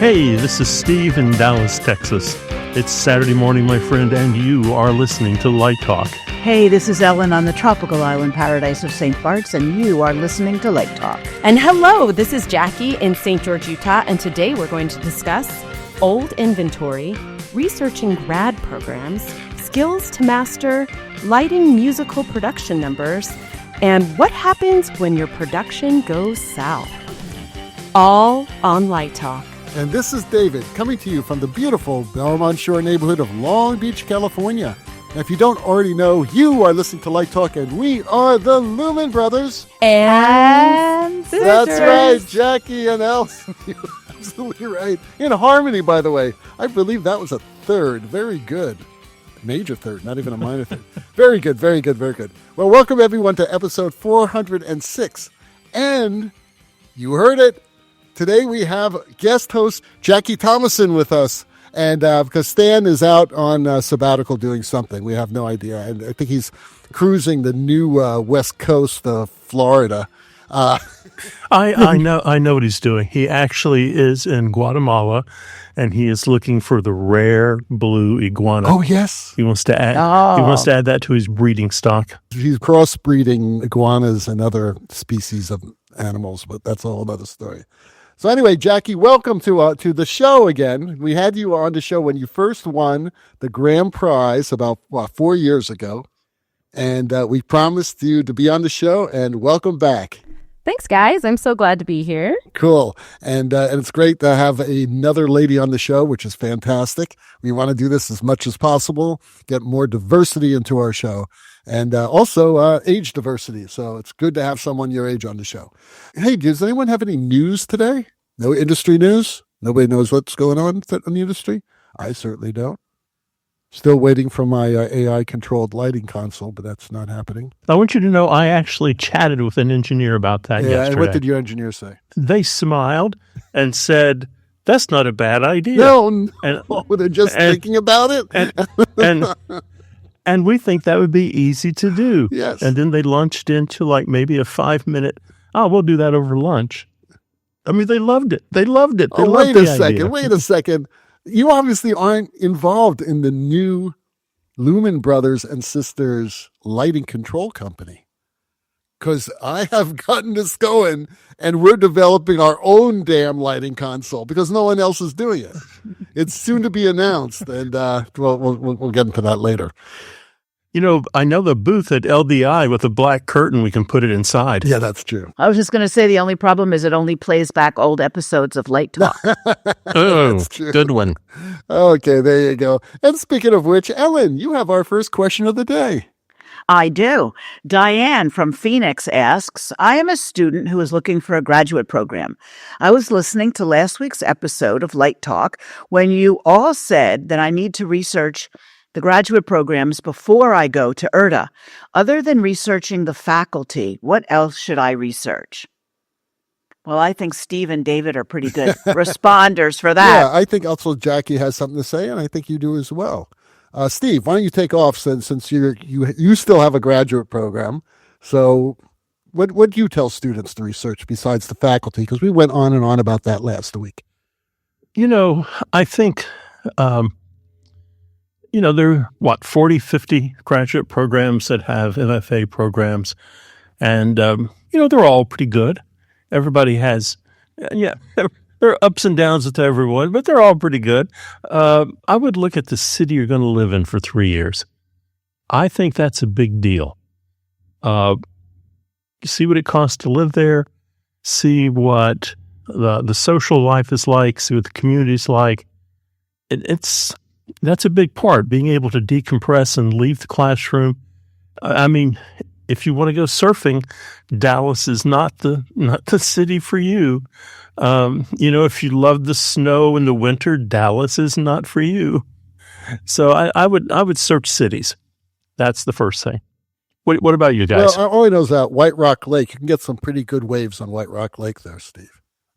Hey, this is Steve in Dallas, Texas. It's Saturday morning, my friend, and you are listening to Light Talk. Hey, this is Ellen on the tropical island paradise of St. Bart's, and you are listening to Light Talk. And hello, this is Jacqui in St. George, Utah, and today we're going to discuss old inventory, researching grad programs, skills to master, lighting musical production numbers, and what happens when your production goes south. All on Light Talk. And this is David, coming to you from the beautiful Belmont Shore neighborhood of Long Beach, California. And if you don't already know, you are listening to Light Talk, and we are the Lumen Brothers and Sisters. That's right, Jacqui and Elsie. You're absolutely right. In harmony, by the way. I believe that was a third. Very good. Major third, not even a minor third. Very good, very good, very good. Well, welcome everyone to episode 406. And you heard it. Today we have guest host Jacqui Thomason with us, and because Stan is out on sabbatical doing something, we have no idea, and I think he's cruising the new west coast of Florida. I know what he's doing. He actually is in Guatemala, and he is looking for the rare blue iguana. Oh yes, he wants to add that to his breeding stock. He's crossbreeding iguanas and other species of animals, but that's a whole other story. So anyway, Jacqui, welcome to the show again. We had you on the show when you first won the grand prize about 4 years ago, and we promised you to be on the show. And welcome back. Thanks, guys. I'm so glad to be here. Cool, and it's great to have another lady on the show, which is fantastic. We want to do this as much as possible, get more diversity into our show. And also age diversity. So it's good to have someone your age on the show. Hey, does anyone have any news today? No industry news? Nobody knows what's going on in the industry? I certainly don't. Still waiting for my AI-controlled lighting console, but that's not happening. I want you to know I actually chatted with an engineer about that yesterday. And what did your engineer say? They smiled and said, that's not a bad idea. No, they're just thinking about it. And we think that would be easy to do. Yes. And then they launched into like maybe a 5-minute, we'll do that over lunch. I mean, they loved it. They loved it. Wait a second. You obviously aren't involved in the new Lumen Brothers and Sisters lighting control company. Because I have gotten this going, and we're developing our own damn lighting console because no one else is doing it. It's soon to be announced, and we'll get into that later. You know, I know the booth at LDI with a black curtain, we can put it inside. Yeah, that's true. I was just going to say the only problem is it only plays back old episodes of Light Talk. Oh, good one. Okay, there you go. And speaking of which, Ellen, you have our first question of the day. I do. Diane from Phoenix asks, I am a student who is looking for a graduate program. I was listening to last week's episode of Light Talk when you all said that I need to research the graduate programs before I go to URTA. Other than researching the faculty, what else should I research? Well, I think Steve and David are pretty good responders for that. Yeah, I think also Jacqui has something to say, and I think you do as well. Steve, why don't you take off since you still have a graduate program? So what do you tell students to research besides the faculty? Because we went on and on about that last week. You know, I think, there are, 40, 50 graduate programs that have MFA programs. And, they're all pretty good. Everybody has, there are ups and downs with everyone, but they're all pretty good. I would look at the city you're going to live in for 3 years. I think that's a big deal. See what it costs to live there, see what the social life is like, see what the community is like. That's a big part, being able to decompress and leave the classroom. I mean, if you want to go surfing, Dallas is not the city for you. If you love the snow in the winter, Dallas is not for you. So I would search cities. That's the first thing. What about you guys? Well, all I know is that White Rock Lake. You can get some pretty good waves on White Rock Lake there, Steve.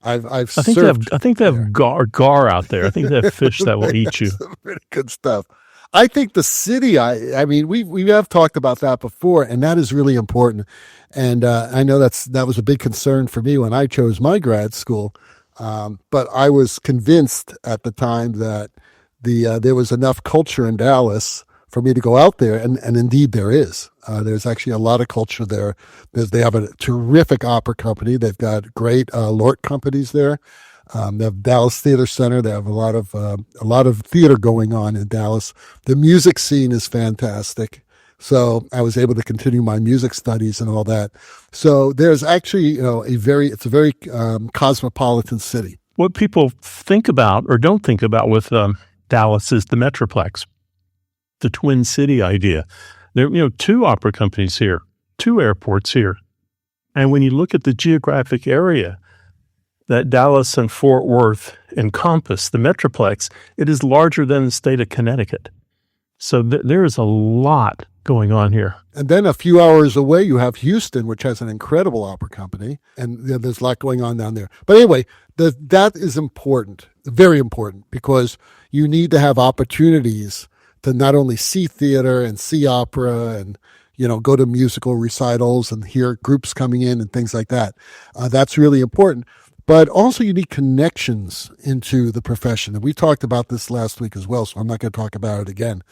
I think they have gar out there. I think they have fish that will eat you. Some pretty good stuff. I think the city, I mean, we have talked about that before, and that is really important. And I know that was a big concern for me when I chose my grad school. But I was convinced at the time that there was enough culture in Dallas for me to go out there, and indeed there is. There's actually a lot of culture there. They have a terrific opera company. They've got great LORT companies there. They have Dallas Theater Center. They have a lot of theater going on in Dallas. The music scene is fantastic. So I was able to continue my music studies and all that. So there's actually, it's a very cosmopolitan city. What people think about or don't think about with Dallas is the Metroplex, the Twin City idea. There are, 2 opera companies here, 2 airports here. And when you look at the geographic area that Dallas and Fort Worth encompass, the Metroplex, it is larger than the state of Connecticut. So there is a lot going on here. And then a few hours away, you have Houston, which has an incredible opera company. And there's a lot going on down there. But anyway, that is important, very important, because you need to have opportunities to not only see theater and see opera and, go to musical recitals and hear groups coming in and things like that. That's really important. But also you need connections into the profession. And we talked about this last week as well, so I'm not going to talk about it again.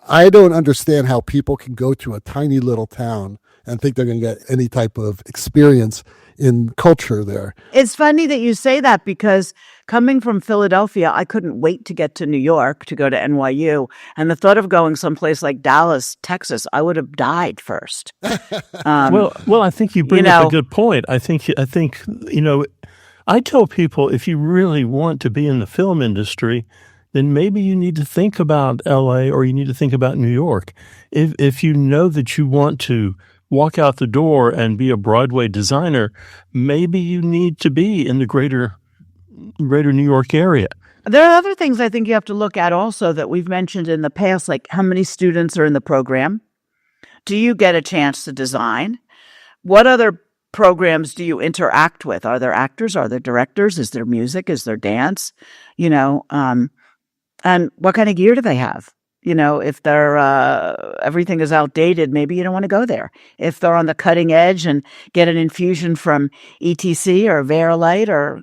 I don't understand how people can go to a tiny little town and think they're going to get any type of experience in culture there. It's funny that you say that, because coming from Philadelphia, I couldn't wait to get to New York to go to NYU. And the thought of going someplace like Dallas, Texas, I would have died first. Well, I think you bring up a good point. I think, I tell people, if you really want to be in the film industry, then maybe you need to think about LA or you need to think about New York. If you know that you want to walk out the door and be a Broadway designer, maybe you need to be in the greater New York area. There are other things I think you have to look at also that we've mentioned in the past, like how many students are in the program? Do you get a chance to design? What other programs do you interact with? Are there actors? Are there directors? Is there music? Is there dance? And what kind of gear do they have? If they're everything is outdated, maybe you don't want to go there. If they're on the cutting edge and get an infusion from ETC or Verilight or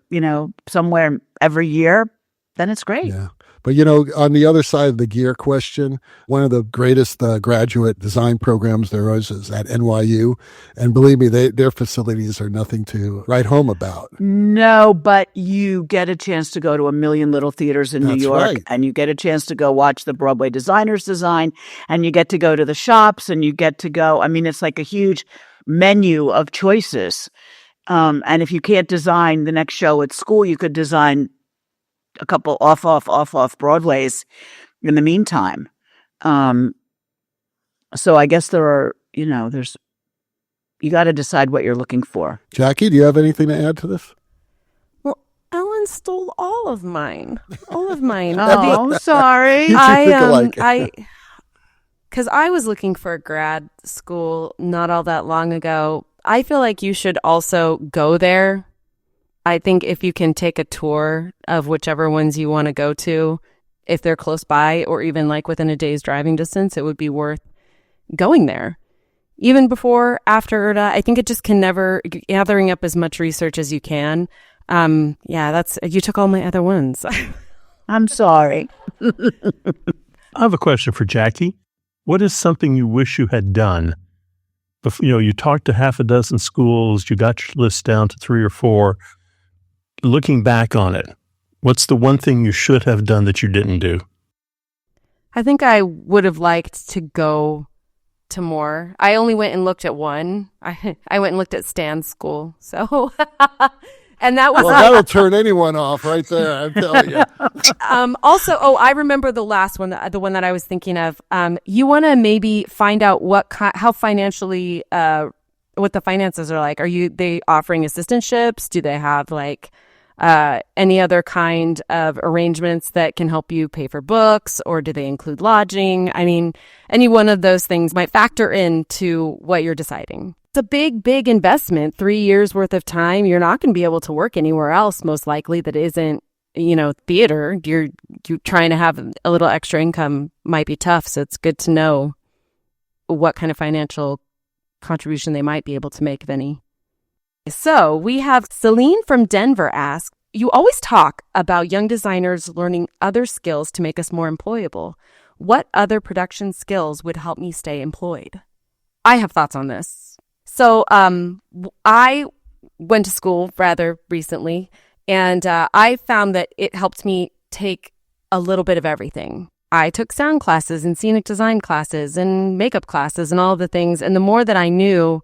somewhere every year, then it's great. Yeah. But, on the other side of the gear question, one of the greatest graduate design programs there is at NYU. And believe me, their facilities are nothing to write home about. No, but you get a chance to go to a million little theaters in New York. Right. And you get a chance to go watch the Broadway designers design. And you get to go to the shops and you get to go. I mean, it's like a huge menu of choices. And if you can't design the next show at school, you could design a couple off Broadways in the meantime. So I guess there are, you got to decide what you're looking for. Jacqui, do you have anything to add to this? Well, Ellen stole all of mine. Oh, sorry. Because I was looking for a grad school not all that long ago. I feel like you should also go there. I think if you can take a tour of whichever ones you want to go to, if they're close by or even like within a day's driving distance, it would be worth going there. Even before, after URTA, I think it just can never, gathering up as much research as you can. You took all my other ones. I'm sorry. I have a question for Jacqui. What is something you wish you had done? You talked to half a dozen schools, you got your list down to 3 or 4. Looking back on it, what's the one thing you should have done that you didn't do? I think I would have liked to go to more. I only went and looked at one. I went and looked at Stan's school. So, and that was that'll turn anyone off right there. I'm telling you. Also, I remember the last one, the one that I was thinking of. You want to maybe find out how financially, what the finances are like. They offering assistantships? Do they have any other kind of arrangements that can help you pay for books, or do they include lodging? I mean, any one of those things might factor into what you're deciding. It's a big, big investment, 3 years worth of time. You're not going to be able to work anywhere else, most likely, that isn't, theater. You're trying to have a little extra income might be tough. So it's good to know what kind of financial contribution they might be able to make, if any. So we have Celine from Denver asked, you always talk about young designers learning other skills to make us more employable. What other production skills would help me stay employed? I have thoughts on this. So I went to school rather recently, and I found that it helped me take a little bit of everything. I took sound classes and scenic design classes and makeup classes and all the things. And the more that I knew,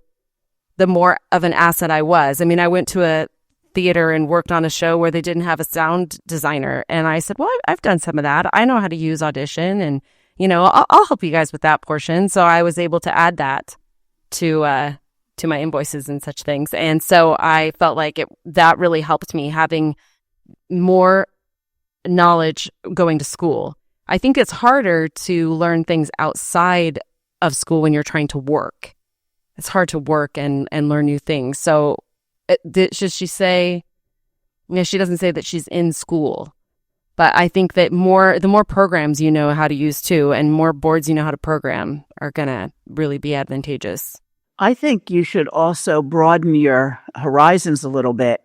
the more of an asset I was. I mean, I went to a theater and worked on a show where they didn't have a sound designer. And I said, well, I've done some of that. I know how to use Audition, and, I'll help you guys with that portion. So I was able to add that to my invoices and such things. And so I felt like that really helped me, having more knowledge going to school. I think it's harder to learn things outside of school when you're trying to work. It's hard to work and learn new things. So should she say, she doesn't say that she's in school, but I think that the more programs you know how to use too, and more boards you know how to program, are going to really be advantageous. I think you should also broaden your horizons a little bit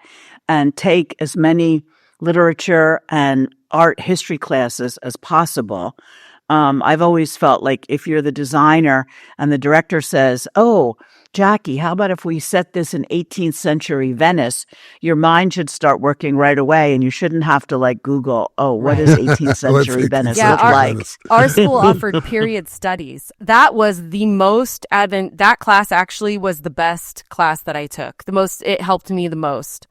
and take as many literature and art history classes as possible. I've always felt like if you're the designer and the director says, oh, Jacqui, how about if we set this in 18th century Venice? Your mind should start working right away, and you shouldn't have to Google, what does 18th century Venice look like? Our school offered period studies. That was the most that class actually was the best class that I took. It helped me the most.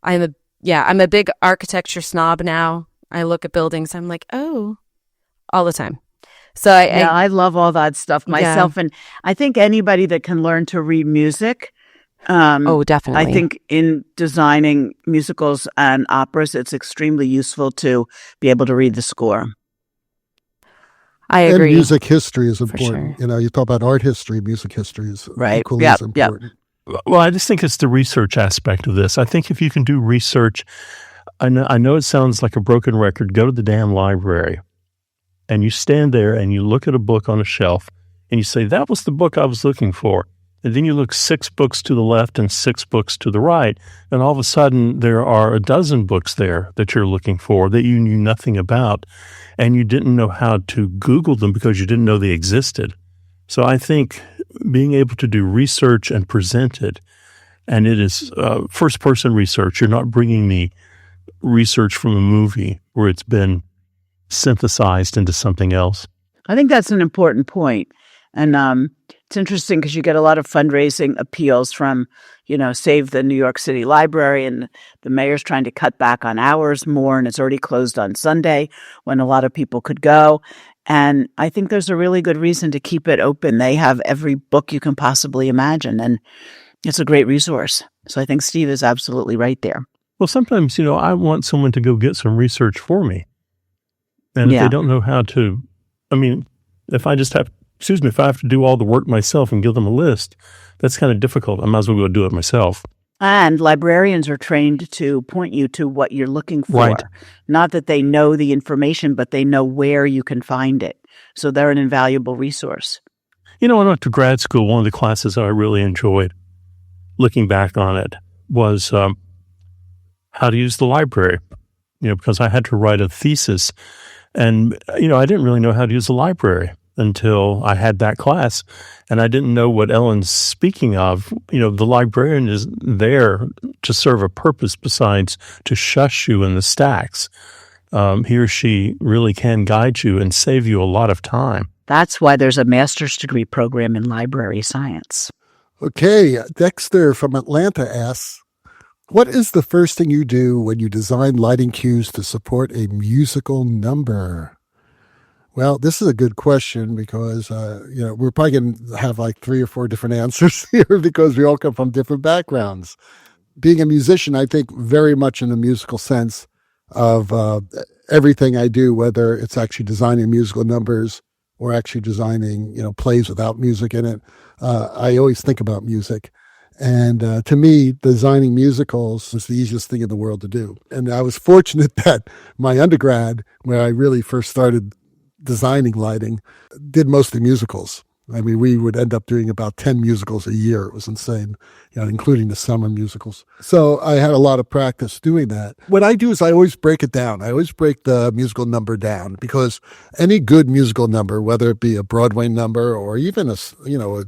I'm a big architecture snob now. I look at buildings, I'm like, oh, all the time. So I love all that stuff myself. Yeah. And I think anybody that can learn to read music. Definitely. I think in designing musicals and operas, it's extremely useful to be able to read the score. I agree. And music history is important. Sure. You talk about art history, music history is equally as important. Yep. Well, I just think it's the research aspect of this. I think if you can do research, I know it sounds like a broken record, go to the damn library. And you stand there and you look at a book on a shelf and you say, that was the book I was looking for. And then you look 6 books to the left and 6 books to the right. And all of a sudden there are a dozen books there that you're looking for that you knew nothing about. And you didn't know how to Google them because you didn't know they existed. So I think being able to do research and present it, and it is first-person research. You're not bringing me research from a movie where it's been synthesized into something else. I think that's an important point. And it's interesting because you get a lot of fundraising appeals from, Save the New York City Library, and the mayor's trying to cut back on hours more, and it's already closed on Sunday when a lot of people could go. And I think there's a really good reason to keep it open. They have every book you can possibly imagine, and it's a great resource. So I think Steve is absolutely right there. Well, sometimes, I want someone to go get some research for me. And if they don't know how to, if I have to do all the work myself and give them a list, that's kind of difficult. I might as well go do it myself. And librarians are trained to point you to what you're looking for. Right. Not that they know the information, but they know where you can find it. So they're an invaluable resource. When I went to grad school, one of the classes that I really enjoyed, looking back on it, was how to use the library. Because I had to write a thesis. And, I didn't really know how to use the library until I had that class. And I didn't know what Ellen's speaking of. The librarian is there to serve a purpose besides to shush you in the stacks. He or she really can guide you and save you a lot of time. That's why there's a master's degree program in library science. Okay, Dexter from Atlanta asks, what is the first thing you do when you design lighting cues to support a musical number? Well, this is a good question because, we're probably going to have 3 or 4 different answers here because we all come from different backgrounds. Being a musician, I think very much in the musical sense of everything I do, whether it's actually designing musical numbers or actually designing, plays without music in it. I always think about music. And to me, designing musicals was the easiest thing in the world to do. And I was fortunate that my undergrad, where I really first started designing lighting, did mostly musicals. I mean, we would end up doing about 10 musicals a year. It was insane, including the summer musicals. So I had a lot of practice doing that. What I do is I always break it down. I always break the musical number down, because any good musical number, whether it be a Broadway number or even a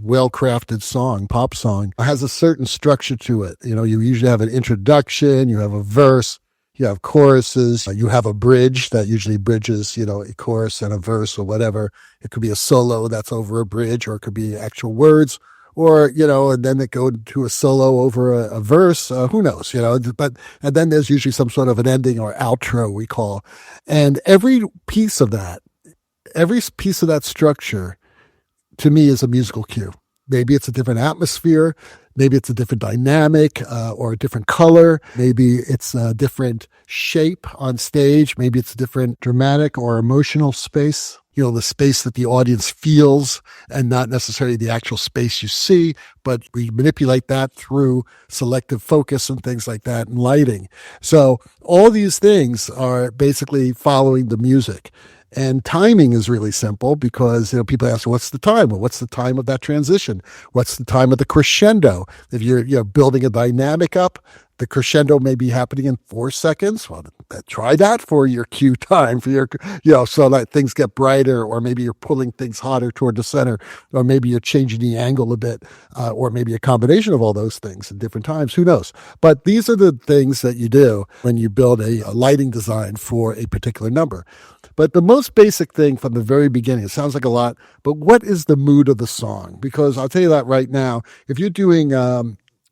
well-crafted song, pop song, has a certain structure to it. You usually have an introduction, you have a verse, you have choruses, you have a bridge that usually bridges, a chorus and a verse or whatever. It could be a solo that's over a bridge, or it could be actual words, or, and then it go to a solo over a verse. Who knows, and then there's usually some sort of an ending or outro we call. And every piece of that structure to me is a musical cue. Maybe it's a different atmosphere. Maybe it's a different dynamic or a different color. Maybe it's a different shape on stage. Maybe it's a different dramatic or emotional space. The space that the audience feels, and not necessarily the actual space you see, but we manipulate that through selective focus and things like that, and lighting. So all these things are basically following the music. And timing is really simple, because, people ask, what's the time? Well, what's the time of that transition? What's the time of the crescendo? If you're building a dynamic up, the crescendo may be happening in 4 seconds. Well, try that for your cue time, for your, so that things get brighter, or maybe you're pulling things hotter toward the center, or maybe you're changing the angle a bit, or maybe a combination of all those things at different times. Who knows? But these are the things that you do when you build a lighting design for a particular number. But the most basic thing from the very beginning, it sounds like a lot, but what is the mood of the song? Because I'll tell you that right now, if you're doing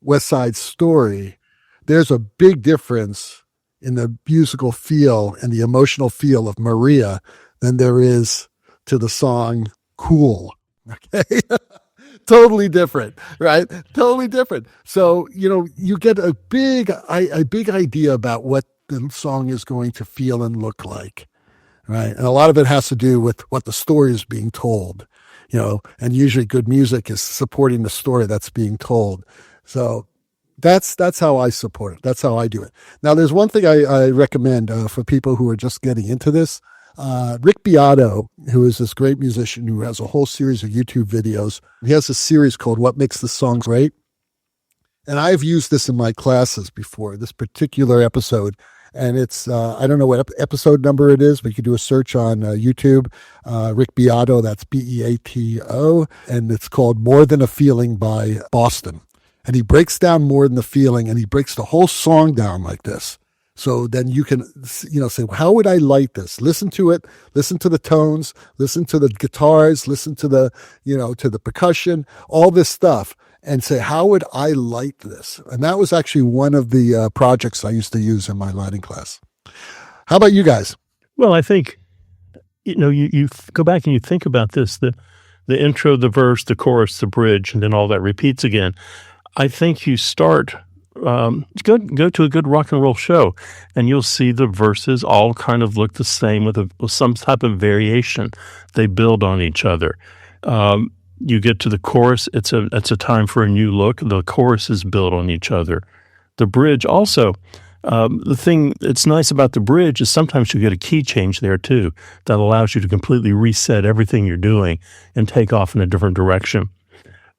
West Side Story, there's a big difference in the musical feel and the emotional feel of Maria than there is to the song Cool. Okay? Totally different, right? Totally different. So, you get a big idea about what the song is going to feel and look like. Right. And a lot of it has to do with what the story is being told, and usually good music is supporting the story that's being told. So that's how I support it. That's how I do it. Now, there's one thing I recommend for people who are just getting into this. Rick Beato, who is this great musician who has a whole series of YouTube videos. He has a series called What Makes the Song Great. And I've used this in my classes before, this particular episode. And it's, I don't know what episode number it is, but you can do a search on YouTube. Rick Beato, that's Beato. And it's called More Than a Feeling by Boston. And he breaks down More Than a Feeling, and he breaks the whole song down like this. So then you can, say, well, how would I light this? Listen to it, listen to the tones, listen to the guitars, listen to the, to the percussion, all this stuff. And say, how would I light this? And that was actually one of the projects I used to use in my lighting class. How about you guys? Well, I think, you go back and you think about this, the intro, the verse, the chorus, the bridge, and then all that repeats again. I think you start, go to a good rock and roll show, and you'll see the verses all kind of look the same with some type of variation. They build on each other. You get to the chorus, it's a time for a new look. The choruses build on each other. The bridge also, the thing that's nice about the bridge is sometimes you get a key change there too that allows you to completely reset everything you're doing and take off in a different direction.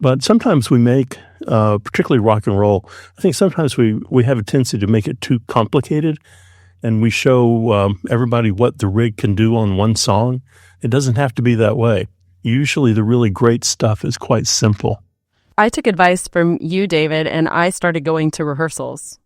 But sometimes we make, particularly rock and roll, I think sometimes we have a tendency to make it too complicated, and we show everybody what the rig can do on one song. It doesn't have to be that way. Usually the really great stuff is quite simple. I took advice from you, David, and I started going to rehearsals.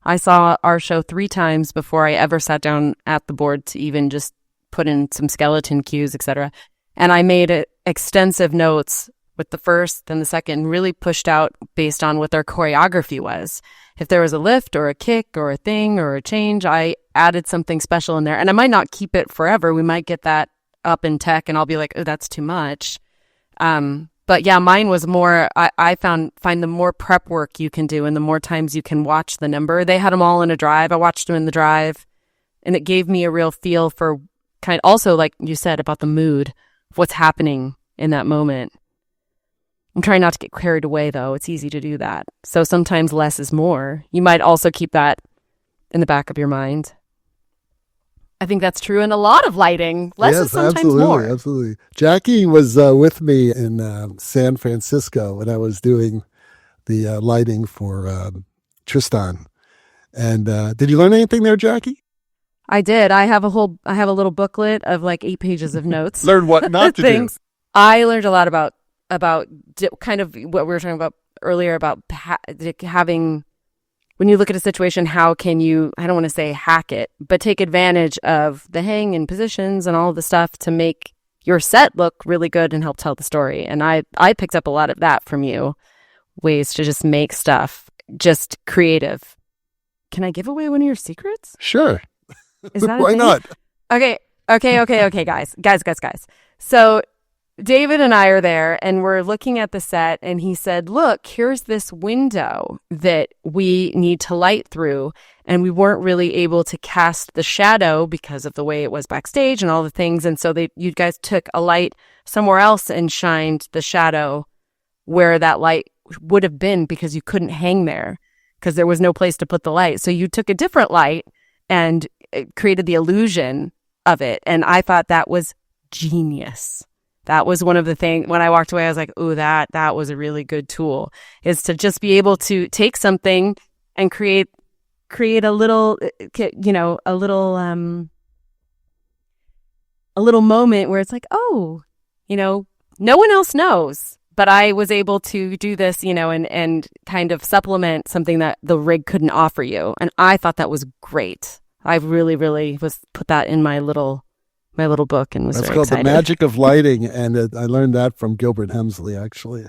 I saw our show 3 times before I ever sat down at the board to even just put in some skeleton cues, etc. And I made extensive notes with the first and the second, really pushed out based on what their choreography was. If there was a lift or a kick or a thing or a change, I added something special in there. And I might not keep it forever. We might get that up in tech and I'll be like, oh, that's too much. But yeah, mine was more, I find the more prep work you can do and the more times you can watch the number. They had them all in a drive. I watched them in the drive, and it gave me a real feel for kind of also, like you said, about the mood of what's happening in that moment. I'm trying not to get carried away, though. It's easy to do that. So sometimes less is more. You might also keep that in the back of your mind. I think that's true in a lot of lighting. Less is sometimes absolutely, more. Absolutely. Jacqui was with me in San Francisco when I was doing the lighting for Tristan. And did you learn anything there, Jacqui? I did. I have a little booklet of like 8 pages of notes. Learn what not to do. I learned a lot about kind of what we were talking about earlier about having, when you look at a situation, how can you, I don't want to say hack it, but take advantage of the hang and positions and all of the stuff to make your set look really good and help tell the story. And I picked up a lot of that from you, ways to just make stuff just creative. Can I give away one of your secrets? Sure. Is that Why not? Okay, guys. So David and I are there, and we're looking at the set, and he said, look, here's this window that we need to light through, and we weren't really able to cast the shadow because of the way it was backstage and all the things, and so you guys took a light somewhere else and shined the shadow where that light would have been because you couldn't hang there because there was no place to put the light. So you took a different light and created the illusion of it. And I thought that was genius. That was one of the things, when I walked away, I was like, ooh, that was a really good tool, is to just be able to take something and create a little, a little moment where it's like, oh, no one else knows, but I was able to do this, and kind of supplement something that the rig couldn't offer you. And I thought that was great. I really, really put that in my little book and was That's very called excited. The Magic of Lighting, and I learned that from Gilbert Hemsley, actually.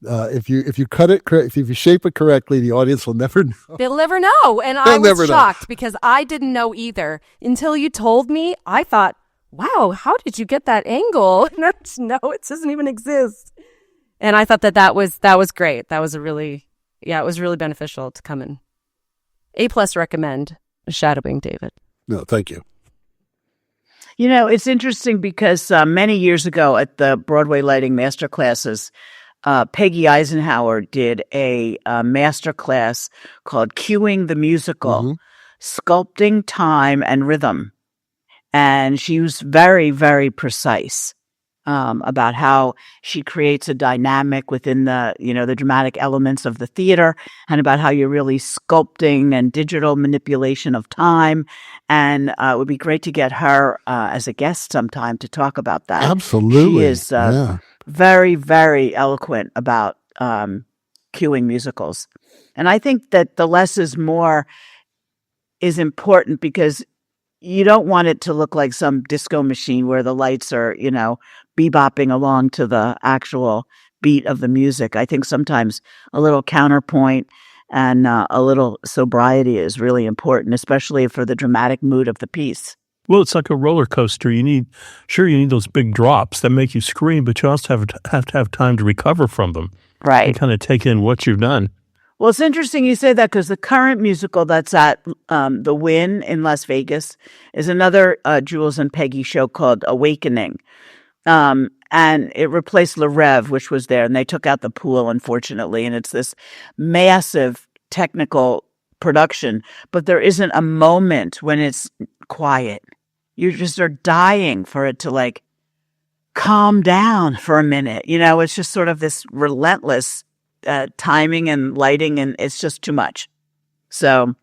If you cut it, if you shape it correctly, the audience will never know. They'll never know, and I was shocked because I didn't know either until you told me. I thought, wow, how did you get that angle? No, it doesn't even exist. And I thought that was great. That was it was really beneficial to come in. A+ recommend shadowing David. No, thank you. It's interesting because many years ago at the Broadway Lighting Master Classes, Peggy Eisenhower did a master class called Cueing the Musical, Sculpting Time and Rhythm. And she was very, very precise about how she creates a dynamic within the dramatic elements of the theater, and about how you're really sculpting and digital manipulation of time. And it would be great to get her as a guest sometime to talk about that. Absolutely. She is very, very eloquent about cueing musicals. And I think that the less is more is important, because you don't want it to look like some disco machine where the lights are, bebopping along to the actual beat of the music. I think sometimes a little counterpoint and a little sobriety is really important, especially for the dramatic mood of the piece. Well, it's like a roller coaster. You need those big drops that make you scream, but you also have to have time to recover from them. Right. And kind of take in what you've done. Well, it's interesting you say that, because the current musical that's at the Wynn in Las Vegas is another Jules and Peggy show called Awakening. And it replaced Le Rêve, which was there, and they took out the pool, unfortunately. And it's this massive technical production, but there isn't a moment when it's quiet. You just are dying for it to calm down for a minute. It's just sort of this relentless timing and lighting, and it's just too much. So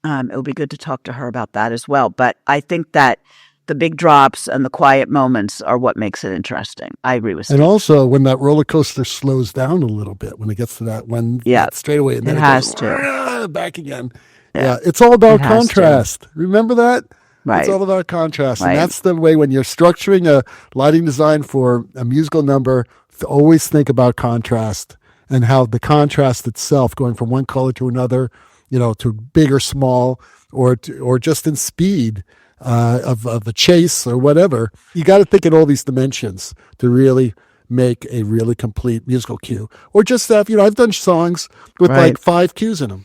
it would be good to talk to her about that as well. But I think that the big drops and the quiet moments are what makes it interesting. I agree with Steve. And also when that roller coaster slows down a little bit, when it gets to that one straight away, and then it has to back again. Yeah, it's all about contrast. Remember that? Right. It's all about contrast. Right. And that's the way, when you're structuring a lighting design for a musical number, to always think about contrast, and how the contrast itself, going from one color to another, to big or small, or just in speed of a chase or whatever. You got to think in all these dimensions to really make a really complete musical cue. Or just have, I've done songs with 5 cues in them.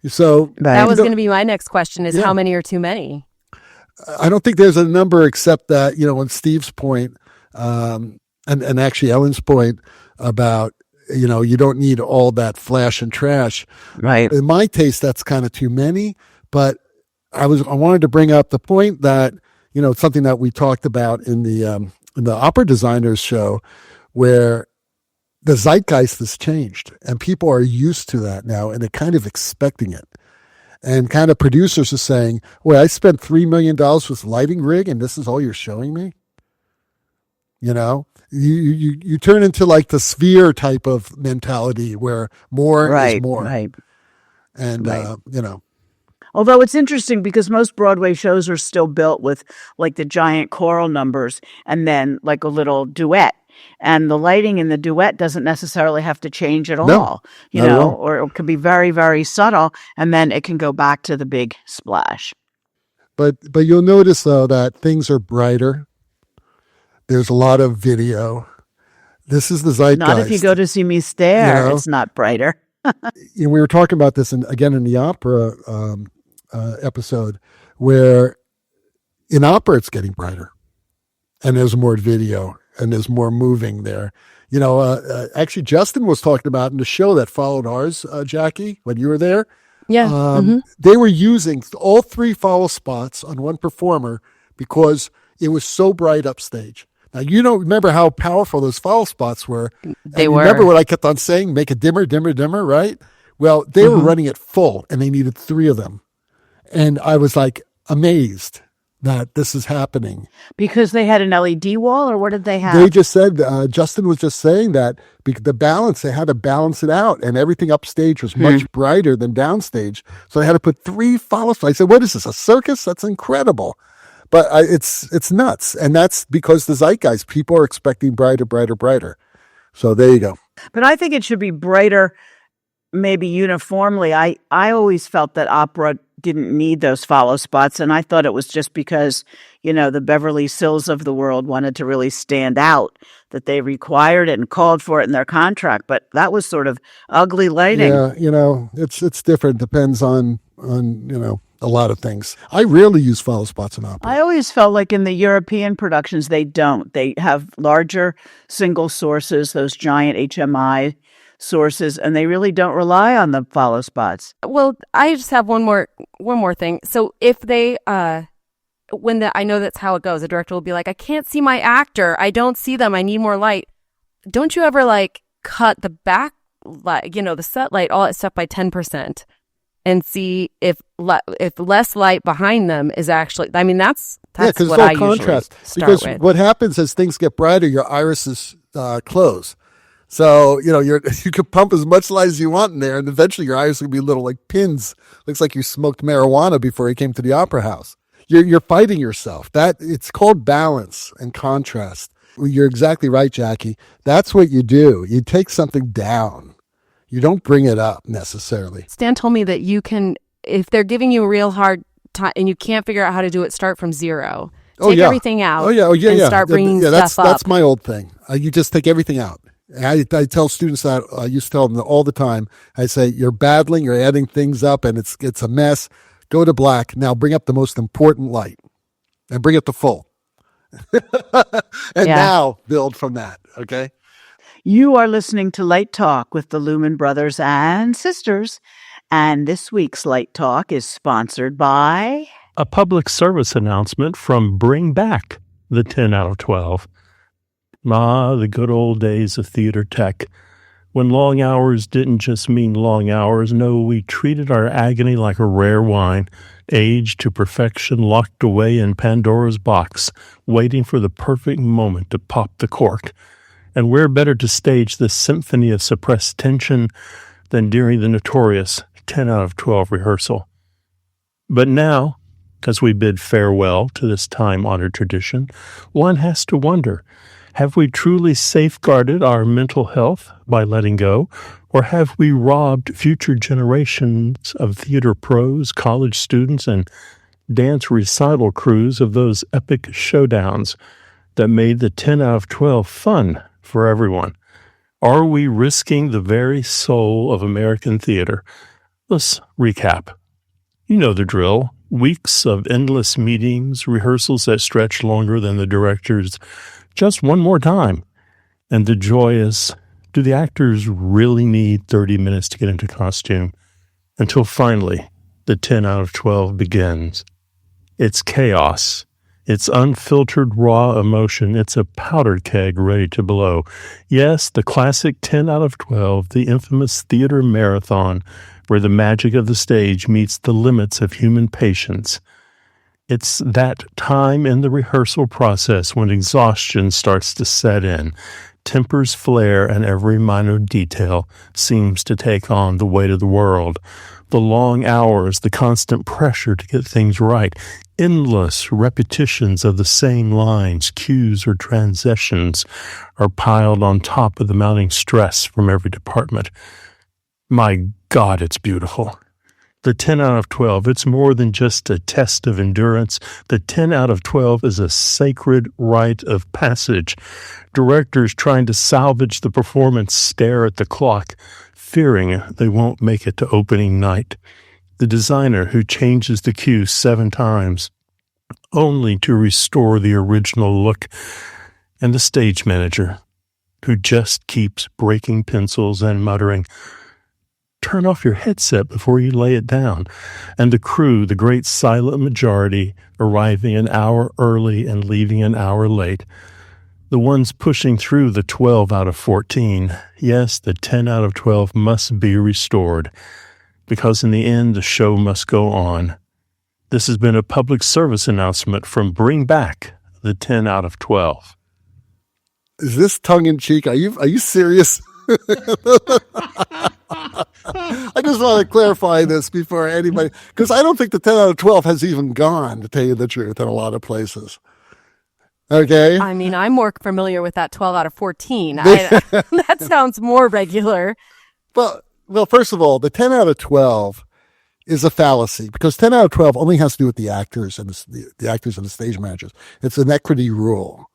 So that was going to be my next question: is how many are too many? I don't think there's a number, except that, on Steve's point, and actually Ellen's point about, you don't need all that flash and trash. Right. In my taste, that's kind of too many, but I wanted to bring up the point that, something that we talked about in the opera designers show, where the zeitgeist has changed and people are used to that now and they're kind of expecting it. And kind of producers are saying, well, I spent $3 million with lighting rig and this is all you're showing me. You turn into like the Sphere type of mentality where more is more. Right. And, Although it's interesting because most Broadway shows are still built with like the giant choral numbers and then like a little duet. And the lighting in the duet doesn't necessarily have to change at all, or it could be very, very subtle. And then it can go back to the big splash. But you'll notice, though, that things are brighter. There's a lot of video. This is the zeitgeist. Not if you go to see me stare. It's not brighter. We were talking about this again in the opera episode, where in opera it's getting brighter. And there's more video. And there's more moving there. Actually, Justin was talking about in the show that followed ours, Jacqui, when you were there. Yeah. They were using all 3 follow spots on one performer because it was so bright upstage. Now, you don't remember how powerful those follow spots were. They were. Remember what I kept on saying? Make it dimmer, dimmer, dimmer, right? Well, they were running it full, and they needed 3 of them. And I was like amazed that this is happening. Because they had an LED wall, or what did they have? They just said, Justin was just saying that the balance, they had to balance it out, and everything upstage was much brighter than downstage. So they had to put 3 follow-ups. I said, what is this, a circus? That's incredible. But it's nuts. And that's because the zeitgeist, people are expecting brighter, brighter, brighter. So there you go. But I think it should be brighter, maybe uniformly. I always felt that opera didn't need those follow spots. And I thought it was just because, the Beverly Sills of the world wanted to really stand out, that they required it and called for it in their contract. But that was sort of ugly lighting. Yeah, it's different. Depends on a lot of things. I rarely use follow spots in opera. I always felt like in the European productions, they don't. They have larger single sources, those giant HMI sources, and they really don't rely on the follow spots. Well, I just have one more thing. So if they I know that's how it goes. The director will be like, I can't see my actor. I don't see them. I need more light. Don't you ever cut the back light, the set light, all that stuff by 10% and see if less light behind them is actually, that's what I contrast. Usually because start with. What happens as things get brighter, your irises close. So, you can pump as much light as you want in there, and eventually your eyes will be little like pins. Looks like you smoked marijuana before you came to the opera house. You're fighting yourself. It's called balance and contrast. You're exactly right, Jacqui. That's what you do. You take something down. You don't bring it up necessarily. Stan told me that you can, if they're giving you a real hard time and you can't figure out how to do it, start from 0. Take everything out and start bringing stuff up. That's my old thing. You just take everything out. I tell students that, I used to tell them all the time. I say, you're battling, you're adding things up, and it's a mess. Go to black. Now bring up the most important light and bring it to full. Now build from that, okay? You are listening to Light Talk with the Lumen Brothers and Sisters. And this week's Light Talk is sponsored by A public service announcement from Bring Back the 10 out of 12. The good old days of theater tech, when long hours didn't just mean long hours. No, we treated our agony like a rare wine, aged to perfection, locked away in Pandora's box, waiting for the perfect moment to pop the cork. And where better to stage this symphony of suppressed tension than during the notorious 10 out of 12 rehearsal. But now, as we bid farewell to this time-honored tradition, one has to wonder, have we truly safeguarded our mental health by letting go, or have we robbed future generations of theater pros, college students, and dance recital crews of those epic showdowns that made the 10 out of 12 fun for everyone? Are we risking the very soul of American theater? Let's recap. You know the drill. Weeks of endless meetings, rehearsals that stretch longer than the director's just one more time. And the joy is, do the actors really need 30 minutes to get into costume? Until finally, the 10 out of 12 begins. It's chaos. It's unfiltered raw emotion. It's a powder keg ready to blow. Yes, the classic 10 out of 12, the infamous theater marathon, where the magic of the stage meets the limits of human patience. It's that time in the rehearsal process when exhaustion starts to set in. Tempers flare and every minor detail seems to take on the weight of the world. The long hours, the constant pressure to get things right, endless repetitions of the same lines, cues, or transitions are piled on top of the mounting stress from every department. My God, it's beautiful. The 10 out of 12, it's more than just a test of endurance. The 10 out of 12 is a sacred rite of passage. Directors trying to salvage the performance stare at the clock, fearing they won't make it to opening night. The designer who changes the cue 7 times, only to restore the original look. And the stage manager, who just keeps breaking pencils and muttering, "Turn off your headset before you lay it down." And the crew, the great silent majority, arriving an hour early and leaving an hour late. The ones pushing through the 12 out of 14. Yes, the 10 out of 12 must be restored, because in the end, the show must go on. This has been a public service announcement from Bring Back the 10 out of 12. Is this tongue-in-cheek? Are you serious? I just want to clarify this before anybody, because I don't think the 10 out of 12 has even gone, to tell you the truth, in a lot of places. Okay? I mean, I'm more familiar with that 12 out of 14. That sounds more regular. Well, first of all, the 10 out of 12 is a fallacy, because 10 out of 12 only has to do with the actors and the actors and the stage managers. It's an equity rule.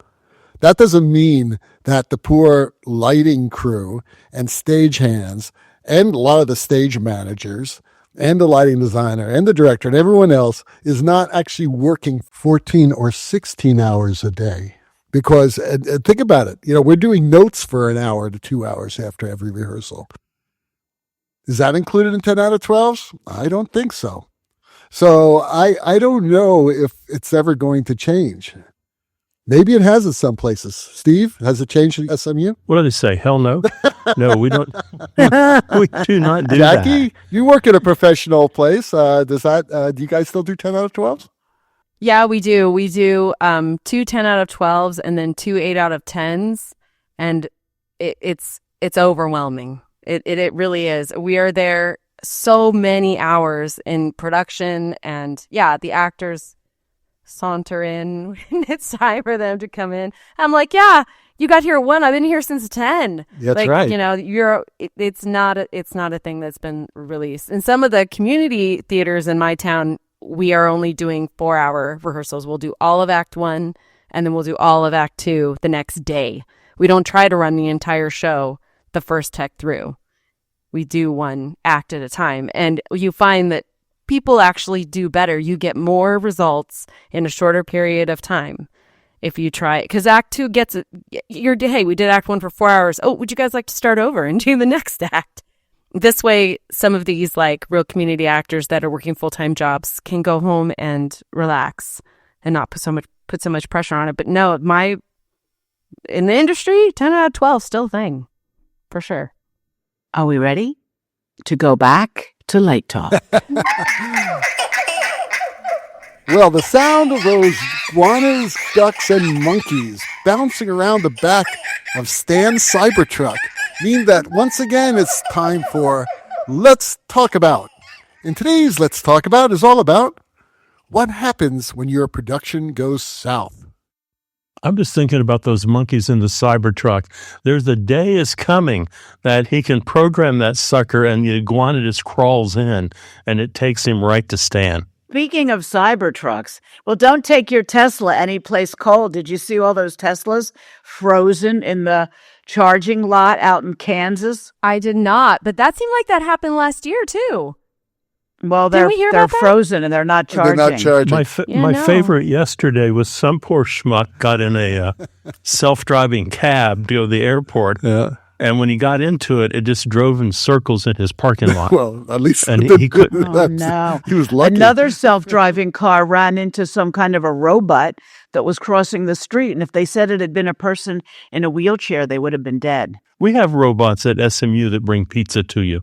That doesn't mean that the poor lighting crew and stagehands and a lot of the stage managers and the lighting designer and the director and everyone else is not actually working 14 or 16 hours a day. Because, and think about it, we're doing notes for an hour to 2 hours after every rehearsal. Is that included in 10 out of 12s? I don't think so. So I don't know if it's ever going to change. Maybe it has in some places. Steve, has it changed at SMU? What do they say? Hell no? No, we don't. We do not do Jacqui, that. you work at a professional place. Do you guys still do 10 out of 12s? Yeah, we do. We do 2 10 out of 12s and then 2 8 out of 10s. And it's overwhelming. It really is. We are there so many hours in production, and yeah, the actors saunter in when it's time for them to come in. I'm like, yeah, you got here at 1. I've been here since 10. That's right. It's not a thing that's been released. In some of the community theaters in my town, we are only doing 4-hour rehearsals. We'll do all of Act 1, and then we'll do all of Act 2 the next day. We don't try to run the entire show the first tech through. We do 1 act at a time, and you find that people actually do better. You get more results in a shorter period of time if you try it. Because Act 2 gets it. Hey, we did Act 1 for 4 hours. Oh, would you guys like to start over and do the next act? This way, some of these like real community actors that are working full-time jobs can go home and relax and not put so much pressure on it. But no, in the industry, 10 out of 12 still a thing, for sure. Are we ready to go back to Light Talk? Well, the sound of those iguanas, ducks, and monkeys bouncing around the back of Stan's Cybertruck mean that once again it's time for Let's Talk About. And today's Let's Talk About is all about what happens when your production goes south. I'm just thinking about those monkeys in the Cybertruck. There's a day is coming that he can program that sucker and the iguana just crawls in and it takes him right to Stan. Speaking of Cybertrucks, well, don't take your Tesla anyplace cold. Did you see all those Teslas frozen in the charging lot out in Kansas? I did not, but that seemed like that happened last year too. Well, they're frozen and they're not charging. They're not charging. My favorite yesterday was some poor schmuck got in a self-driving cab to go to the airport. Yeah. And when he got into it, it just drove in circles in his parking lot. Well, at least And he couldn't. Oh, no. He was lucky. Another self-driving car ran into some kind of a robot that was crossing the street. And if they said it had been a person in a wheelchair, they would have been dead. We have robots at SMU that bring pizza to you.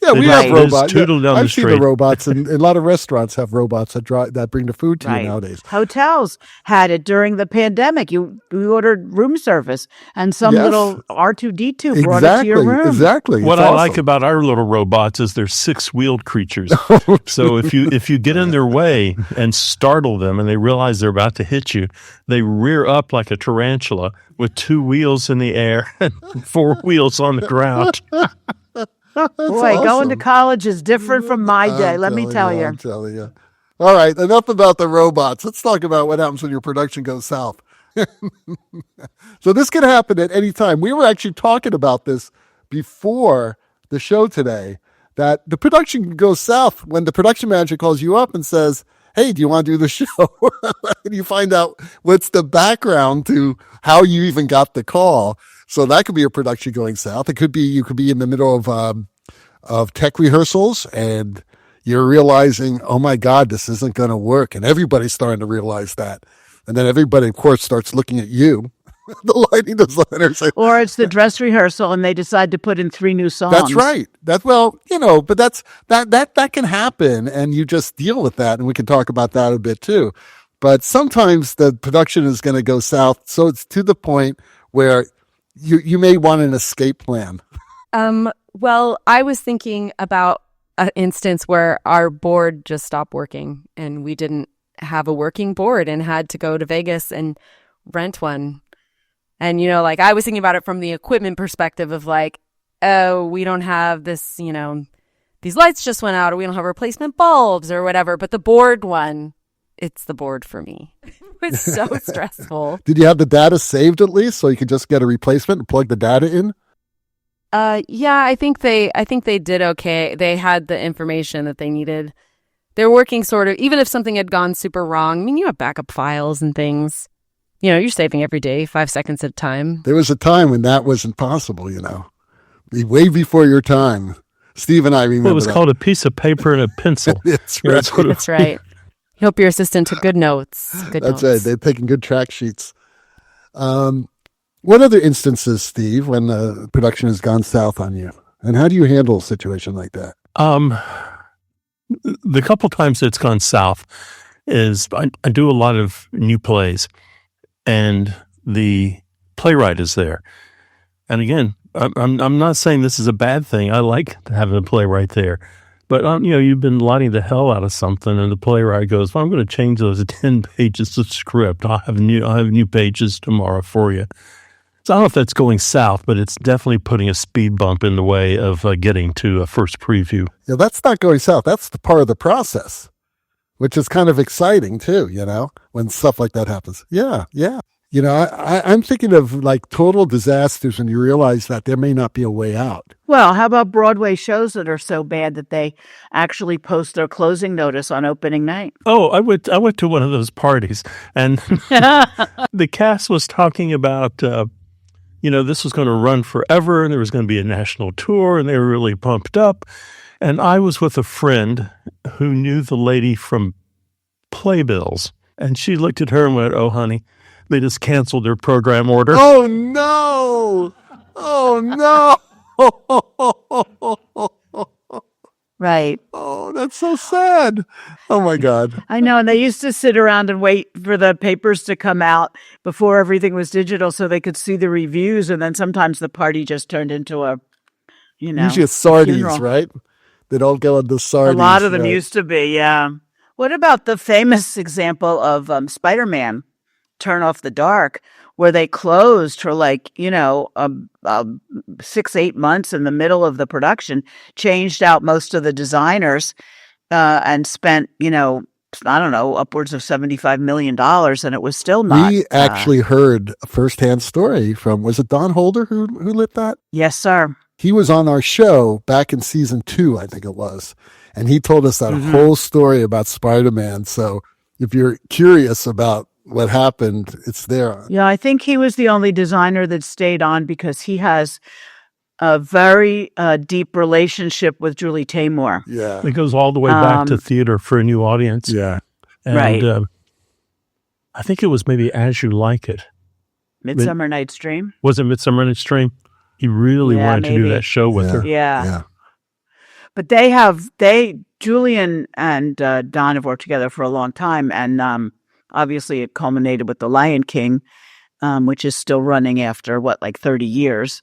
Yeah, we They have just robots. tootle down the I've seen the street. robots, and a lot of restaurants have robots that bring the food to you nowadays. Hotels had it during the pandemic. We ordered room service, and some Yes. little R2D2 brought it to your room. Exactly. What It's I awesome. like about our little robots is they're 6-wheeled creatures. So if you get in their way and startle them and they realize they're about to hit you, they rear up like a tarantula with 2 wheels in the air and 4 wheels on the ground. That's Boy, going awesome. to college is different from my day, let me tell you. I'm telling you. All right, enough about the robots. Let's talk about what happens when your production goes south. So this can happen at any time. We were actually talking about this before the show today, that the production can go south when the production manager calls you up and says, hey, do you want to do the show? And you find out what's the background to how you even got the call. So that could be a production going south. It could be, you could be in the middle of tech rehearsals and you're realizing, oh my God, this isn't going to work. And everybody's starting to realize that. And then everybody, of course, starts looking at you, the lighting designer. Or it's the dress rehearsal and they decide to put in 3 new songs. That's right. But that can happen and you just deal with that. And we can talk about that a bit too. But sometimes the production is going to go south. So it's to the point where you may want an escape plan. Well, I was thinking about an instance where our board just stopped working and we didn't have a working board and had to go to Vegas and rent one. And, I was thinking about it from the equipment perspective of oh, we don't have this, these lights just went out or we don't have replacement bulbs or whatever. But the board one, it's the board for me. It was so stressful. Did you have the data saved at least so you could just get a replacement and plug the data in? Yeah, I think they did okay. They had the information that they needed. They're working sort of, even if something had gone super wrong. I mean, you have backup files and things. You're saving every day, 5 seconds at a time. There was a time when that wasn't possible, way before your time. Steve and I remember It was that. called a piece of paper and a pencil. That's Yeah, right. that's what it That's right. You hope your assistant took good notes. That's right. They're taking good track sheets. What other instances, Steve, when the production has gone south on you? And how do you handle a situation like that? The couple times it's gone south is I do a lot of new plays, and the playwright is there. And again, I'm not saying this is a bad thing. I like having a playwright there. But, you've been lighting the hell out of something, and the playwright goes, well, I'm going to change those 10 pages of script. I'll have new pages tomorrow for you. So I don't know if that's going south, but it's definitely putting a speed bump in the way of getting to a first preview. Yeah, that's not going south. That's the part of the process, which is kind of exciting too, when stuff like that happens. Yeah. I'm thinking of total disasters when you realize that there may not be a way out. Well, how about Broadway shows that are so bad that they actually post their closing notice on opening night? Oh, I went to one of those parties, and the cast was talking about, this was going to run forever, and there was going to be a national tour, and they were really pumped up. And I was with a friend who knew the lady from Playbills, and she looked at her and went, oh, honey, they just canceled their program order. Oh, no. Oh, no. Right. Oh, that's so sad. Oh, my God. I know. And they used to sit around and wait for the papers to come out before everything was digital so they could see the reviews. And then sometimes the party just turned into a, Usually it's sardines, funeral. Right? They don't go into sardines. A lot of them right? used to be, yeah. What about the famous example of Spiderman, Turn Off the Dark, where they closed for 6-8 months in the middle of the production, changed out most of the designers, and spent, upwards of $75 million, and it was still not. We actually heard a firsthand story from, was it Don Holder who lit that? Yes, sir. He was on our show back in season 2, I think it was. And he told us that whole story about Spider-Man. So if you're curious about what happened, it's there. Yeah, I think he was the only designer that stayed on because he has a very deep relationship with Julie Taymor. Yeah. It goes all the way back to theater for a new audience. Yeah. And, right. I think it was maybe As You Like It. Midsummer Night's Dream? Was it Midsummer Night's Dream? He really wanted to do that show with her. Yeah. But Julian and Don have worked together for a long time, and obviously it culminated with The Lion King, which is still running after, 30 years.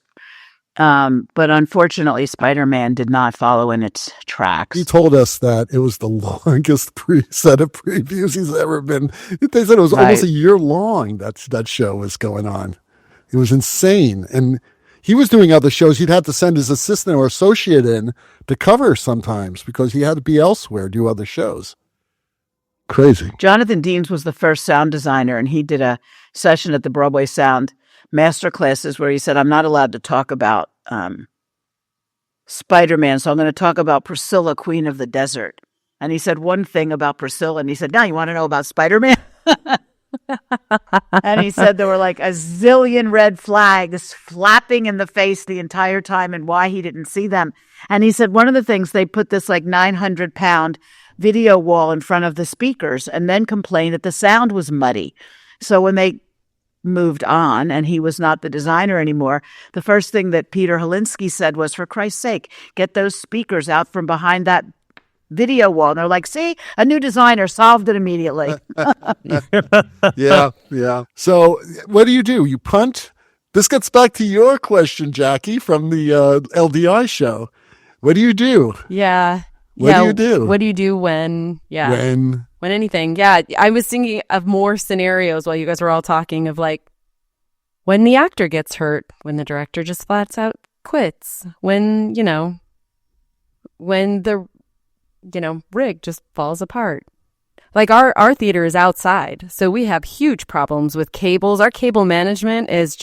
But unfortunately, Spider-Man did not follow in its tracks. He told us that it was the longest set of previews he's ever been. They said it was almost a year long that show was going on. It was insane. And he was doing other shows. He'd have to send his assistant or associate in to cover sometimes because he had to be elsewhere, do other shows. Crazy. Jonathan Deans was the first sound designer, and he did a session at the Broadway Sound Master Classes where he said, I'm not allowed to talk about Spider-Man, so I'm going to talk about Priscilla, Queen of the Desert. And he said one thing about Priscilla, and he said, now you want to know about Spider-Man? And he said there were like a zillion red flags flapping in the face the entire time and why he didn't see them. And he said one of the things, they put this 900-pound video wall in front of the speakers and then complained that the sound was muddy. So when they moved on and he was not the designer anymore, the first thing that Peter Holinsky said was, for Christ's sake, get those speakers out from behind that video wall. And they're like, see, a new designer solved it immediately. Yeah. So what do? You punt? This gets back to your question, Jacqui, from the LDI show. What do you do? Yeah. What do you do? What do you do when anything? Yeah. I was thinking of more scenarios while you guys were all talking of when the actor gets hurt, when the director just flats out quits, when the rig just falls apart. Our theater is outside, so we have huge problems with cables. Our cable management is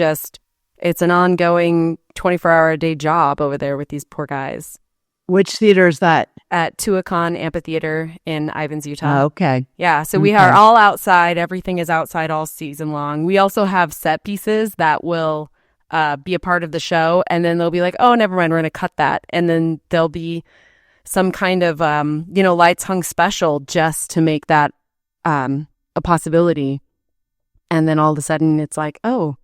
it's an ongoing 24-hour-a-day job over there with these poor guys. Which theater is that? At Tuacahn Amphitheater in Ivins, Utah. Oh, okay. Yeah, so we are all outside. Everything is outside all season long. We also have set pieces that will be a part of the show, and then they'll be like, oh, never mind, we're going to cut that. And then there'll be some kind of, lights hung special just to make that a possibility. And then all of a sudden it's like, oh,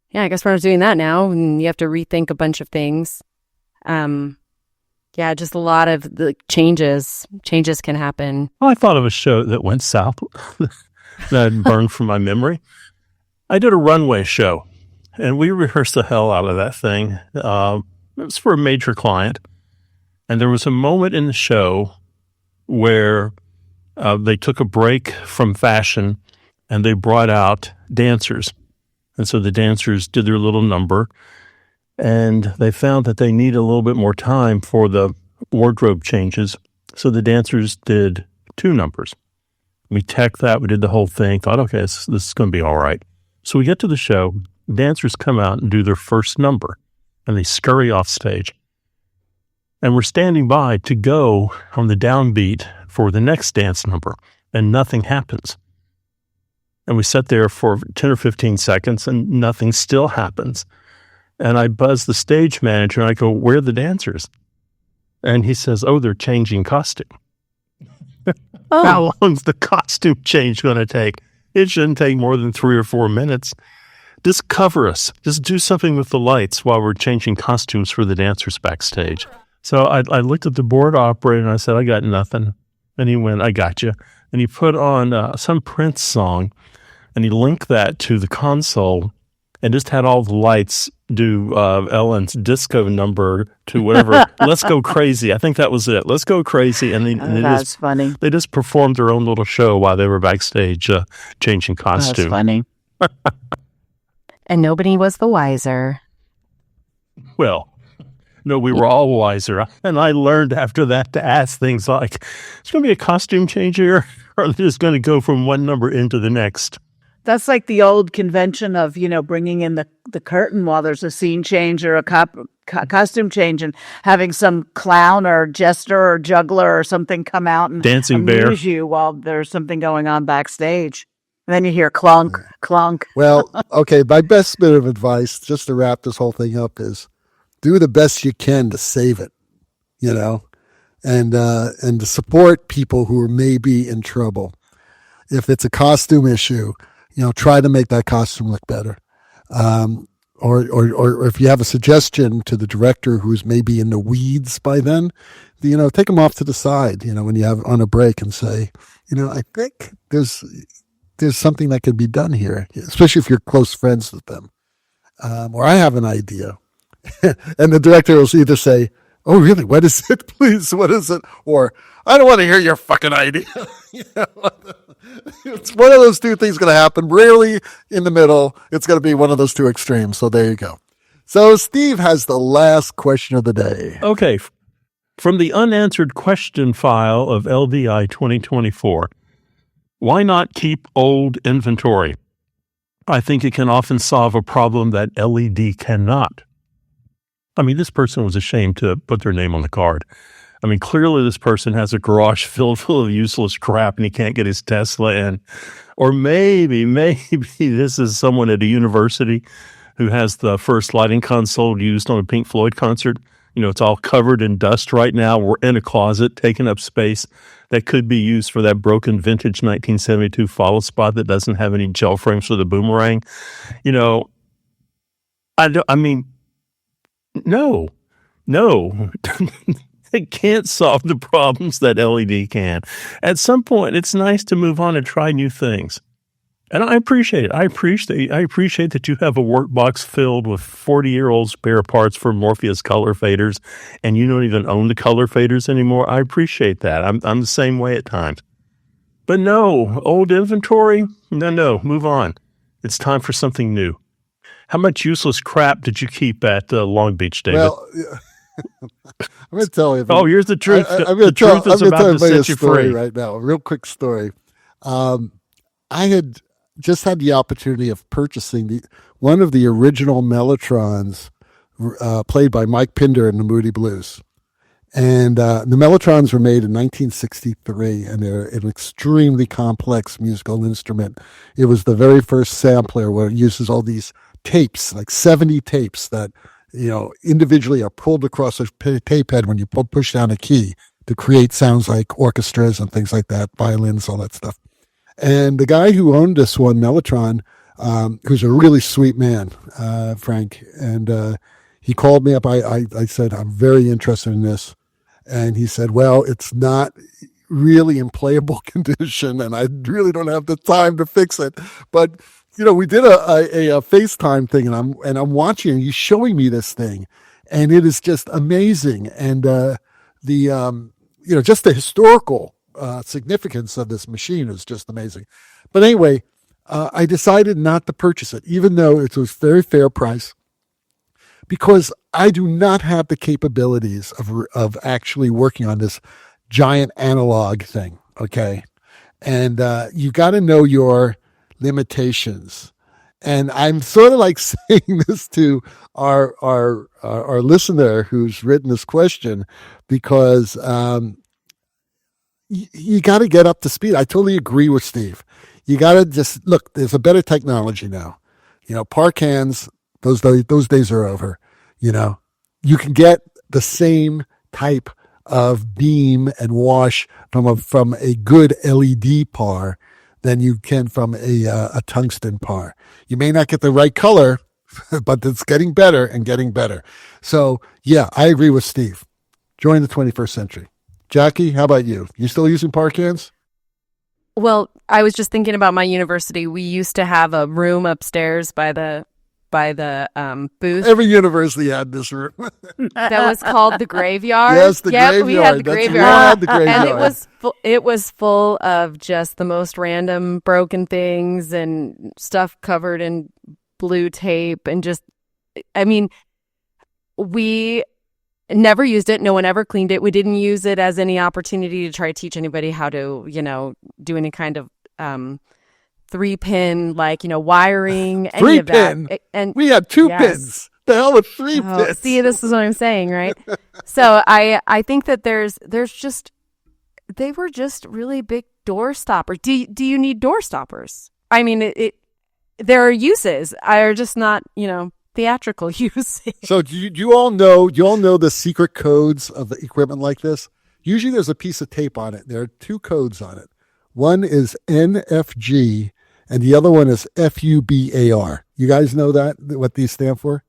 yeah, I guess we're not doing that now. And you have to rethink a bunch of things. Yeah, just a lot of the changes can happen. Well, I thought of a show that went south that burned from my memory. I did a runway show, and we rehearsed the hell out of that thing. It was for a major client. And there was a moment in the show where they took a break from fashion and they brought out dancers. And so the dancers did their little number, and they found that they needed a little bit more time for the wardrobe changes. So the dancers did 2 numbers. We teched that. We did the whole thing. Thought, okay, this is going to be all right. So we get to the show. Dancers come out and do their first number, and they scurry off stage. And we're standing by to go on the downbeat for the next dance number, and nothing happens. And we sat there for 10 or 15 seconds, and nothing still happens. And I buzz the stage manager, and I go, where are the dancers? And he says, oh, they're changing costume. Oh. How long's the costume change going to take? It shouldn't take more than 3 or 4 minutes. Just cover us. Just do something with the lights while we're changing costumes for the dancers backstage. So I looked at the board operator, and I said, I got nothing. And he went, I got you. And he put on some Prince song, and he linked that to the console and just had all the lights do Ellen's disco number to whatever. Let's Go Crazy. I think that was it. Let's Go Crazy. And that's funny. They just performed their own little show while they were backstage changing costume. That's funny. And nobody was the wiser. Well, no, we were all wiser. And I learned after that to ask things like, it's going to be a costume change here, or they're just going to go from one number into the next. That's like the old convention of, bringing in the curtain while there's a scene change or a costume change, and having some clown or jester or juggler or something come out and dancing amuse bear you while there's something going on backstage. And then you hear clunk, clunk. Well, okay, my best bit of advice, just to wrap this whole thing up, is do the best you can to save it, and to support people who are maybe in trouble. If it's a costume issue, try to make that costume look better. Or if you have a suggestion to the director who's maybe in the weeds by then, take them off to the side, when you have on a break and say, I think there's something that could be done here, especially if you're close friends with them. Or I have an idea. And the director will either say, oh, really? What is it? Please, what is it? Or, I don't want to hear your fucking idea. It's one of those two things going to happen. Rarely in the middle. It's going to be one of those two extremes. So there you go. So Steve has the last question of the day. Okay. From the unanswered question file of LDI 2024, why not keep old inventory? I think it can often solve a problem that LED cannot. I mean, this person was ashamed to put their name on the card. I mean, clearly this person has a garage filled full of useless crap and he can't get his Tesla in. Or maybe this is someone at a university who has the first lighting console used on a Pink Floyd concert. It's all covered in dust right now. We're in a closet, taking up space that could be used for that broken vintage 1972 follow spot that doesn't have any gel frames for the boomerang. No. It can't solve the problems that LED can. At some point, it's nice to move on and try new things. And I appreciate it. I appreciate that you have a workbox filled with 40-year-old spare parts for Morpheus color faders, and you don't even own the color faders anymore. I appreciate that. I'm the same way at times. But no, old inventory? No, move on. It's time for something new. How much useless crap did you keep at Long Beach, David? Well, I'm going to tell you. Oh, here's the truth. I'm going to tell you a story free right now. A real quick story. I had just had the opportunity of purchasing one of the original Mellotrons played by Mike Pinder in the Moody Blues. And the Mellotrons were made in 1963, and they're an extremely complex musical instrument. It was the very first sampler where it uses all these tapes, like 70 tapes that individually are pulled across a tape head when you push down a key to create sounds like orchestras and things like that, violins, all that stuff. And the guy who owned this one, Mellotron, who's a really sweet man, Frank, and he called me up. I said, I'm very interested in this. And he said, well, it's not really in playable condition, and I really don't have the time to fix it. But we did a FaceTime thing, and I'm watching, and he's showing me this thing, and it is just amazing. And just the historical significance of this machine is just amazing. But anyway, I decided not to purchase it, even though it was very fair price, because I do not have the capabilities of actually working on this giant analog thing. Okay, and you got to know your limitations. And I'm sort of like saying this to our listener who's written this question, because you got to get up to speed. I totally agree with Steve. You got to just look. There's a better technology now. ParCans, those days are over. You can get the same type of beam and wash from a good LED par than you can from a tungsten par. You may not get the right color, but it's getting better and getting better. So yeah, I agree with Steve. Join the 21st century. Jacqui, how about you? You still using ParCans? Well, I was just thinking about my university. We used to have a room upstairs by the booth. Every university had this room. That was called the graveyard. Yes, the graveyard. We had the graveyard. Had the graveyard. And it was full of just the most random broken things and stuff covered in blue tape, and just, we never used it. No one ever cleaned it. We didn't use it as any opportunity to try to teach anybody how to, do any kind of 3-pin, wiring, any of that. And we had 2 pins. The hell with 3 pins. See, this is what I'm saying, right? So I think that they were just really big door stoppers. Do you need door stoppers? There are uses. Are just not, theatrical usage. So do you all know the secret codes of the equipment like this? Usually there's a piece of tape on it. There are two codes on it. One is NFG and the other one is FUBAR. You guys know what these stand for?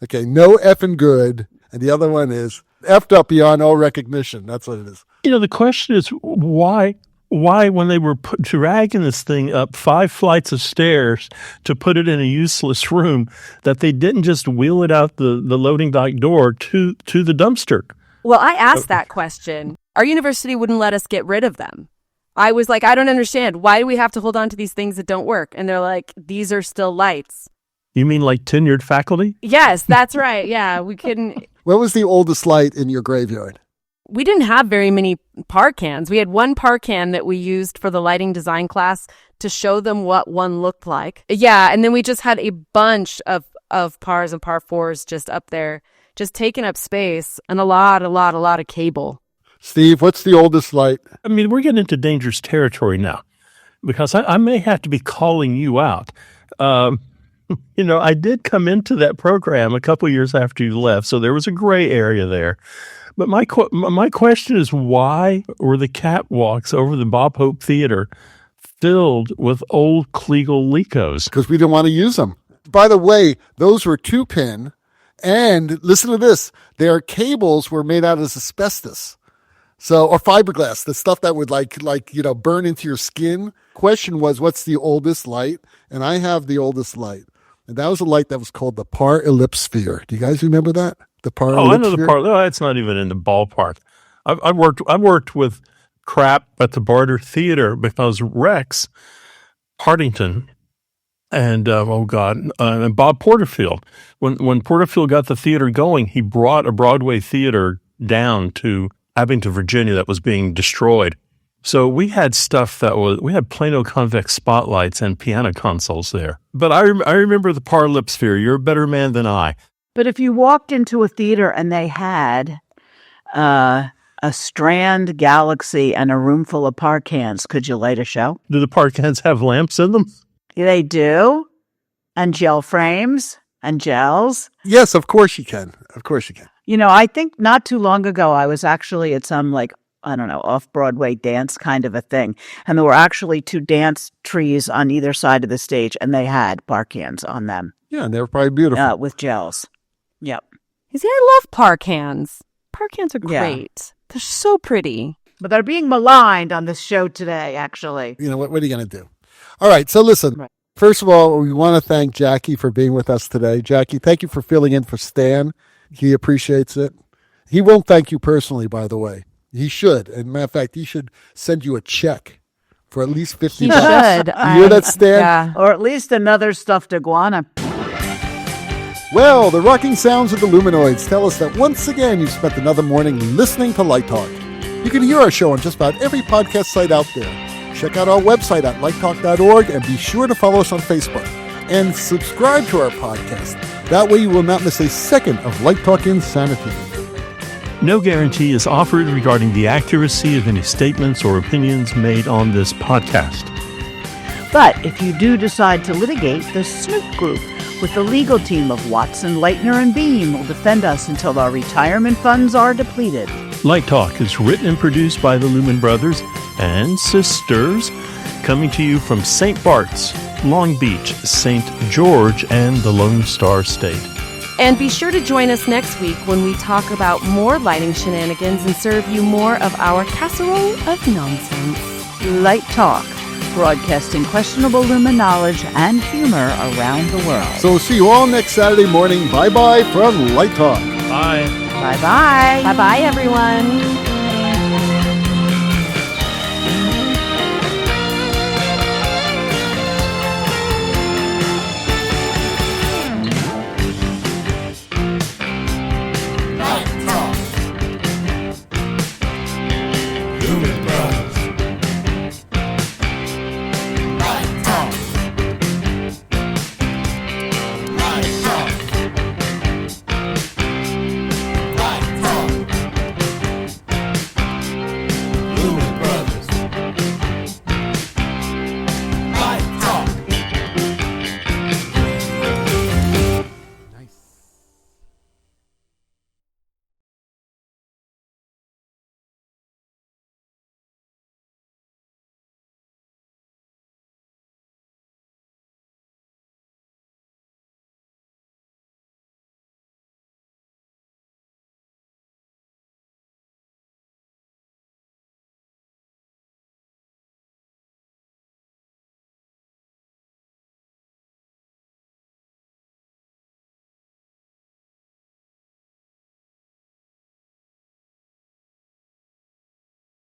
Okay, no effing good. And the other one is effed up beyond all recognition. That's what it is. The question is why when they were dragging this thing up 5 flights of stairs to put it in a useless room, that they didn't just wheel it out the loading dock door to the dumpster. Well, I asked that question. Our university wouldn't let us get rid of them. I was like, I don't understand. Why do we have to hold on to these things that don't work? And they're like, these are still lights. You mean like tenured faculty? Yes, that's right. Yeah, we couldn't. What was the oldest light in your graveyard? We didn't have very many ParCans. We had one ParCan that we used for the lighting design class to show them what one looked like. Yeah, and then we just had a bunch of PARs and PAR4s just up there, just taking up space and a lot of cable. Steve, what's the oldest light? I mean, we're getting into dangerous territory now because I may have to be calling you out. I did come into that program a couple of years after you left, so there was a gray area there. But my question is, why were the catwalks over the Bob Hope Theater filled with old Kliegl Lecos? Because we didn't want to use them. By the way, those were 2-pin, and listen to this, their cables were made out of asbestos. Or fiberglass, the stuff that would burn into your skin. Question was, what's the oldest light? And I have the oldest light. And that was a light that was called the Parellipsphere. Do you guys remember that? The Parellipsphere? Oh, I know the Parellipsphere. No, it's not even in the ballpark. I worked with crap at the Barter Theater because Rex Hardington and and Bob Porterfield. When Porterfield got the theater going, he brought a Broadway theater down to Abington, Virginia, that was being destroyed. So we had we had Plano convex spotlights and piano consoles there. But I remember the Parellipsphere. You're a better man than I. But if you walked into a theater and they had a Strand Galaxy and a room full of ParCans, could you light a show? Do the ParCans have lamps in them? They do. And gel frames and gels. Yes, of course you can. Of course you can. I think not too long ago, I was actually at some off-Broadway dance kind of a thing. And there were actually 2 dance trees on either side of the stage, and they had ParCans on them. Yeah, and they were probably beautiful. With gels. Yep. You see, I love ParCans. ParCans are great. Yeah. They're so pretty. But they're being maligned on this show today, actually. What are you going to do? All right, so listen. Right. First of all, we want to thank Jacqui for being with us today. Jacqui, thank you for filling in for Stan. He appreciates it. He won't thank you personally, by the way. He should. As a matter of fact, he should send you a check for at least $50. He should. You hear that, Stan? Yeah. Or at least another stuffed iguana. Well, the rocking sounds of the Luminoids tell us that once again you've spent another morning listening to Light Talk. You can hear our show on just about every podcast site out there. Check out our website at lighttalk.org and be sure to follow us on Facebook. And subscribe to our podcast. That way you will not miss a second of Light Talk insanity. No guarantee is offered regarding the accuracy of any statements or opinions made on this podcast. But if you do decide to litigate, the Snoop Group with the legal team of Watson, Leitner, and Beam will defend us until our retirement funds are depleted. Light Talk is written and produced by the Lumen Brothers and Sisters, coming to you from St. Bart's, Long Beach, St. George, and the Lone Star State. And be sure to join us next week when we talk about more lighting shenanigans and serve you more of our casserole of nonsense. Light Talk, broadcasting questionable lumen knowledge and humor around the world. So see you all next Saturday morning. Bye-bye from Light Talk. Bye. Bye-bye. Bye-bye, everyone.